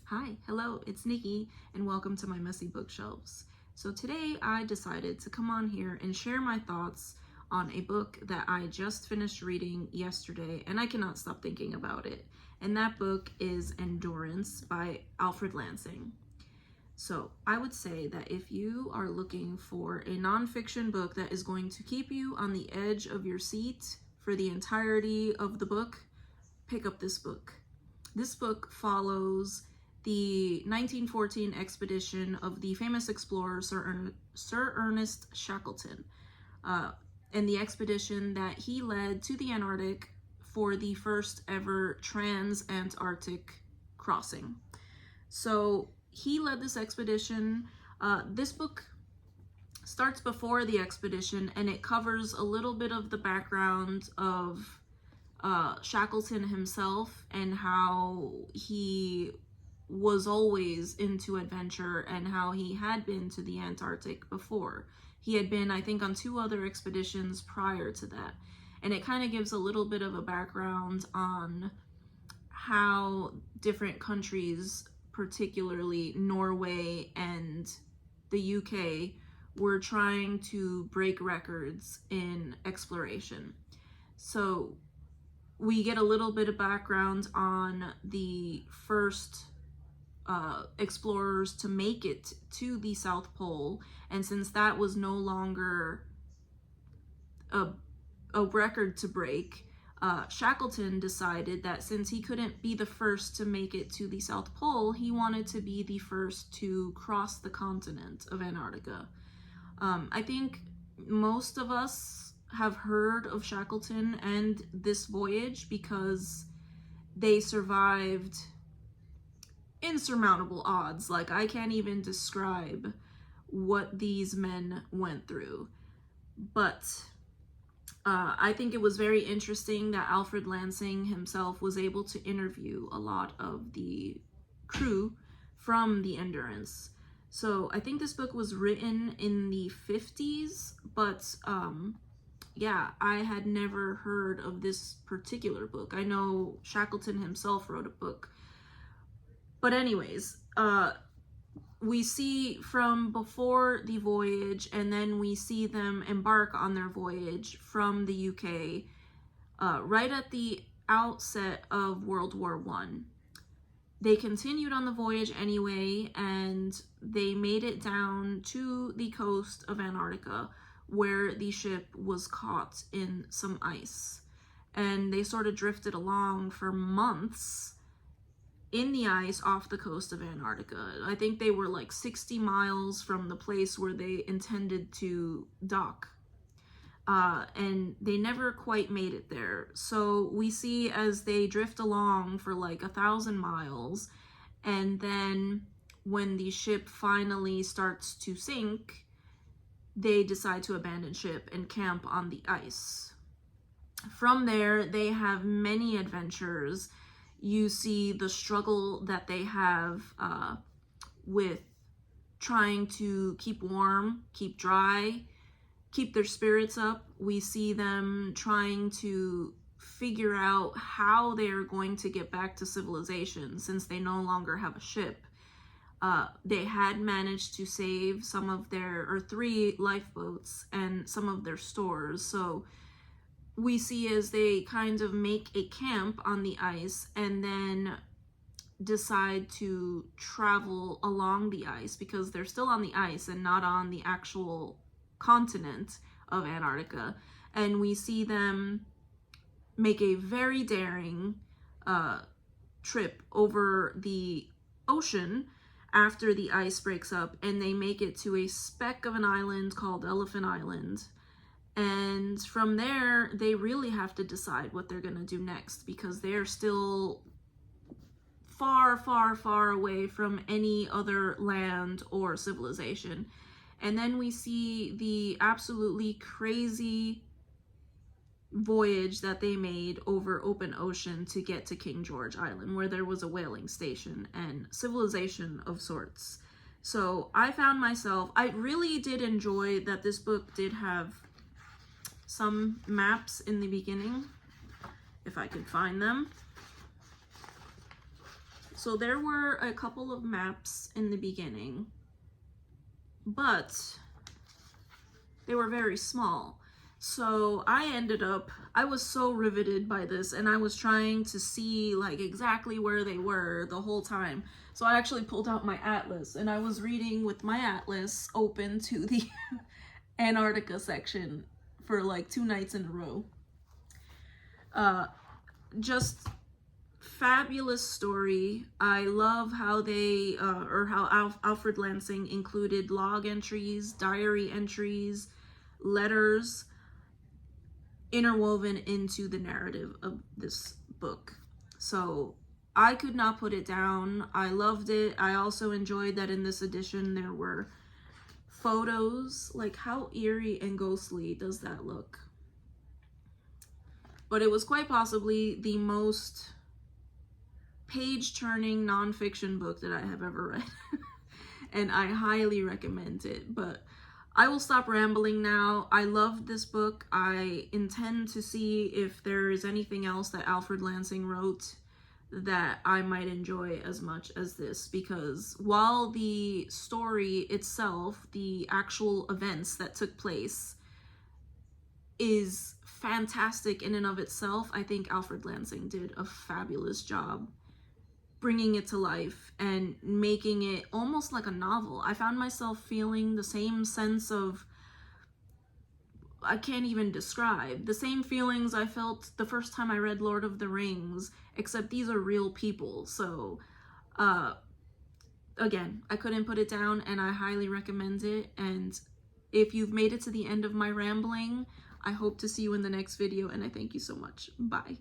Hi, hello, it's Nikki, and welcome to my messy bookshelves. So today I decided to come on here and share my thoughts on a book that I just finished reading yesterday, and I cannot stop thinking about it. And that book is Endurance by Alfred Lansing. So I would say that if you are looking for a nonfiction book that is going to keep you on the edge of your seat for the entirety of the book, pick up this book. This book follows the 1914 expedition of the famous explorer Sir Ernest Shackleton, and the expedition that he led to the Antarctic for the first ever trans-Antarctic crossing. So he led this expedition. This book starts before the expedition, and it covers a little bit of the background of Shackleton himself and how he was always into adventure and how he had been to the Antarctic before. He had been, I think, on 2 other expeditions prior to that. And it kind of gives a little bit of a background on how different countries, particularly Norway and the UK, were trying to break records in exploration. So we get a little bit of background on the first explorers to make it to the South Pole, and since that was no longer a record to break, Shackleton decided that since he couldn't be the first to make it to the South Pole, he wanted to be the first to cross the continent of Antarctica. I think most of us have heard of Shackleton and this voyage because they survived insurmountable odds. Like, I can't even describe what these men went through. But I think it was very interesting that Alfred Lansing himself was able to interview a lot of the crew from the Endurance. So I think this book was written in the 50s, but yeah, I had never heard of this particular book. I know Shackleton himself wrote a book. But anyways, we see from before the voyage, and then we see them embark on their voyage from the UK right at the outset of World War I. They continued on the voyage anyway, and they made it down to the coast of Antarctica, where the ship was caught in some ice. And they sort of drifted along for months in the ice off the coast of Antarctica. I think they were like 60 miles from the place where they intended to dock. And they never quite made it there. So we see as they drift along for like 1,000 miles, and then when the ship finally starts to sink, they decide to abandon ship and camp on the ice. From there, they have many adventures. You see the struggle that they have with trying to keep warm, keep dry, keep their spirits up. We see them trying to figure out how they are going to get back to civilization since they no longer have a ship. They had managed to save some of their, 3 lifeboats and some of their stores. So we see as they kind of make a camp on the ice and then decide to travel along the ice because they're still on the ice and not on the actual continent of Antarctica. And we see them make a very daring trip over the ocean after the ice breaks up, and they make it to a speck of an island called Elephant Island. And from there, they really have to decide what they're going to do next because they're still far, far, far away from any other land or civilization. And then we see the absolutely crazy voyage that they made over open ocean to get to King George Island, where there was a whaling station and civilization of sorts. So I found myself, I really did enjoy that this book did have some maps in the beginning, if I could find them. So there were a couple of maps in the beginning, but they were very small. So I was so riveted by this, and I was trying to see like exactly where they were the whole time. So I actually pulled out my atlas, and I was reading with my atlas open to the Antarctica section for like 2 nights in a row. Just fabulous story. I love how they, Alfred Lansing included log entries, diary entries, letters interwoven into the narrative of this book. So I could not put it down. I loved it. I also enjoyed that in this edition there were photos. Like, how eerie and ghostly does that look? But it was quite possibly the most page-turning nonfiction book that I have ever read. And I highly recommend it. But I will stop rambling now. I loved this book. I intend to see if there is anything else that Alfred Lansing wrote that I might enjoy as much as this, because while the story itself, the actual events that took place, is fantastic in and of itself, I think Alfred Lansing did a fabulous job bringing it to life and making it almost like a novel. I found myself feeling the same sense of, I can't even describe, the same feelings I felt the first time I read Lord of the Rings, except these are real people. So again, I couldn't put it down, and I highly recommend it. And if you've made it to the end of my rambling, I hope to see you in the next video, and I thank you so much. Bye.